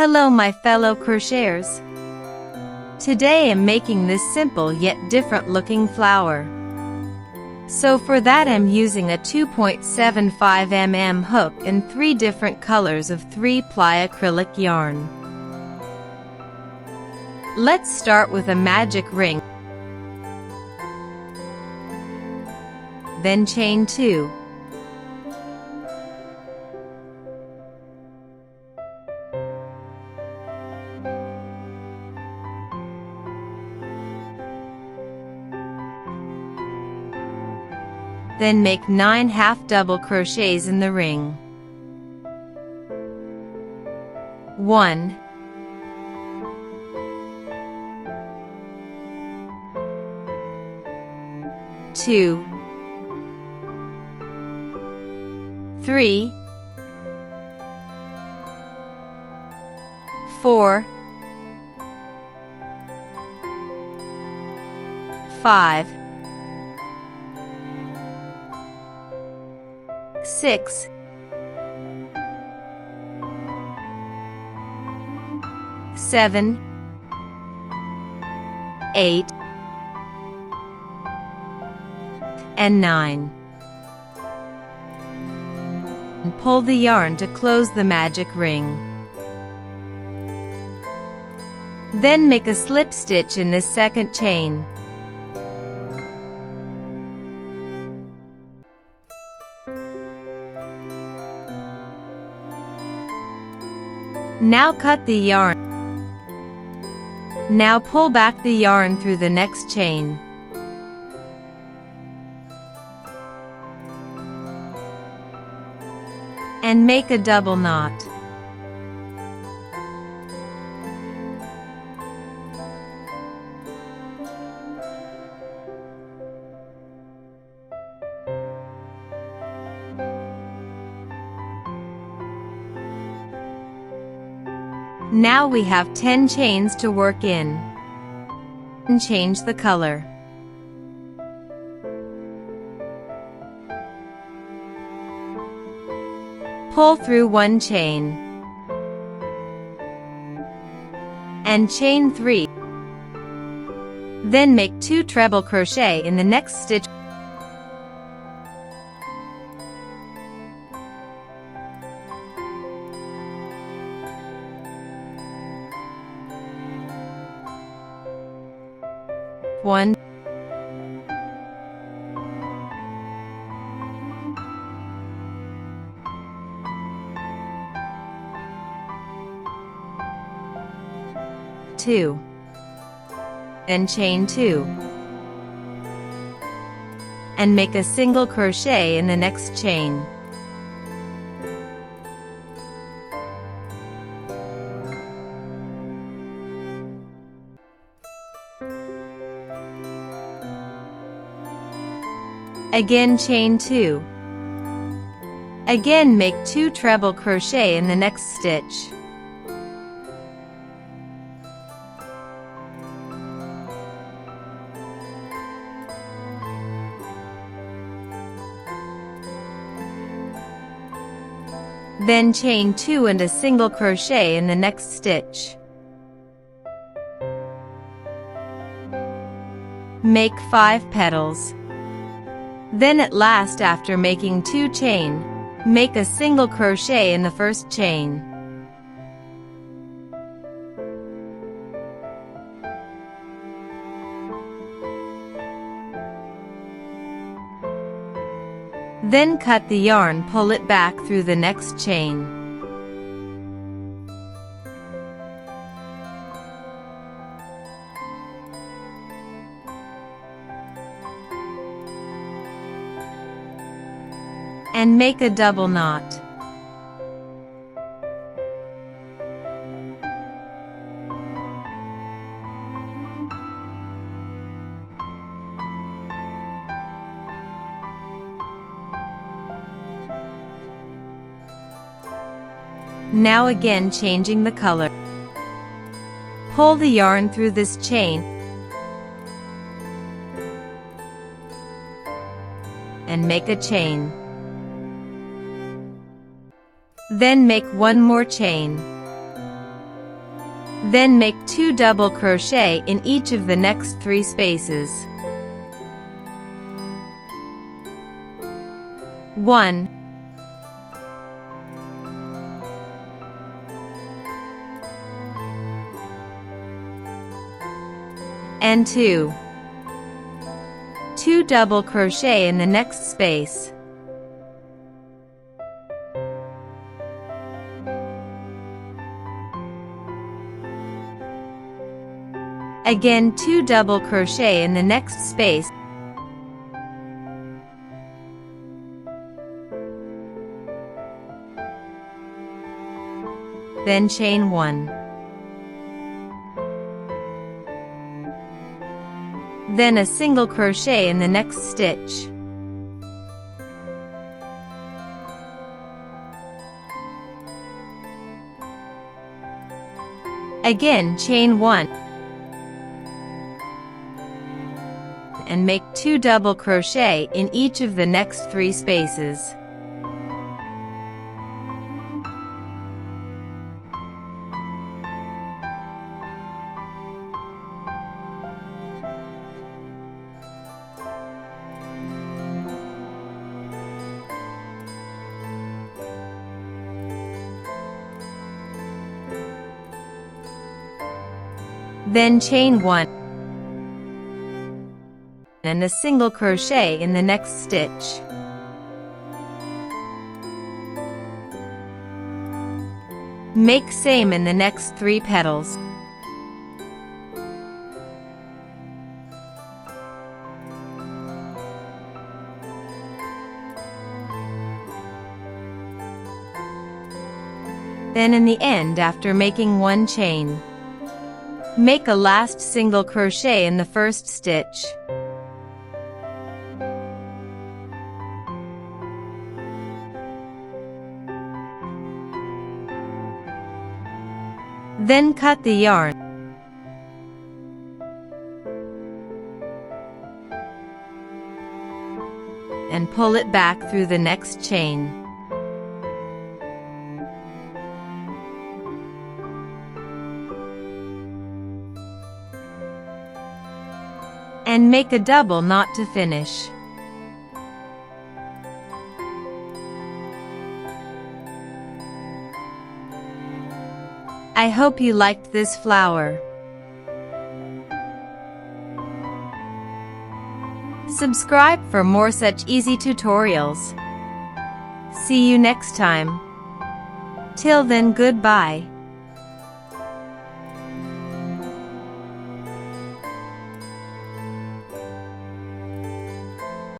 Hello my fellow crocheters. Today I'm making this simple yet different looking flower. So for that I'm using a 2.75 mm hook and 3 different colors of 3-ply acrylic yarn. Let's start with a magic ring. Then chain 2. Then make 9 half double crochets in the ring. 1, 2, 3, 4, 5, 6, 7, 8, and 9. And pull the yarn to close the magic ring. Then make a slip stitch in this second chain. Now cut the yarn. Now pull back the yarn through the next chain. And make a double knot. Now we have 10 chains to work in. And change the color. Pull through 1 chain. And chain 3. Then make 2 treble crochet in the next stitch. One, 2, and chain 2, and make a single crochet in the next chain. Again chain 2. Again make 2 treble crochet in the next stitch. Then chain 2 and a single crochet in the next stitch. Make 5 petals. Then at last, after making 2 chain, make a single crochet in the first chain. Then cut the yarn, pull it back through the next chain. And make a double knot. Now again changing the color. Pull the yarn through this chain and make a chain. Then make 1 more chain. Then make 2 double crochet in each of the next 3 spaces. 1, and 2. 2 double crochet in the next space. Again 2 double crochet in the next space. Then chain 1. Then a single crochet in the next stitch. Again chain 1 and make 2 double crochet in each of the next 3 spaces. Then chain 1 and a single crochet in the next stitch. Make same in the next 3 petals. Then in the end, after making 1 chain, make a last single crochet in the first stitch. Then cut the yarn and pull it back through the next chain. And make a double knot to finish. I hope you liked this flower. Subscribe for more such easy tutorials. See you next time. Till then, goodbye.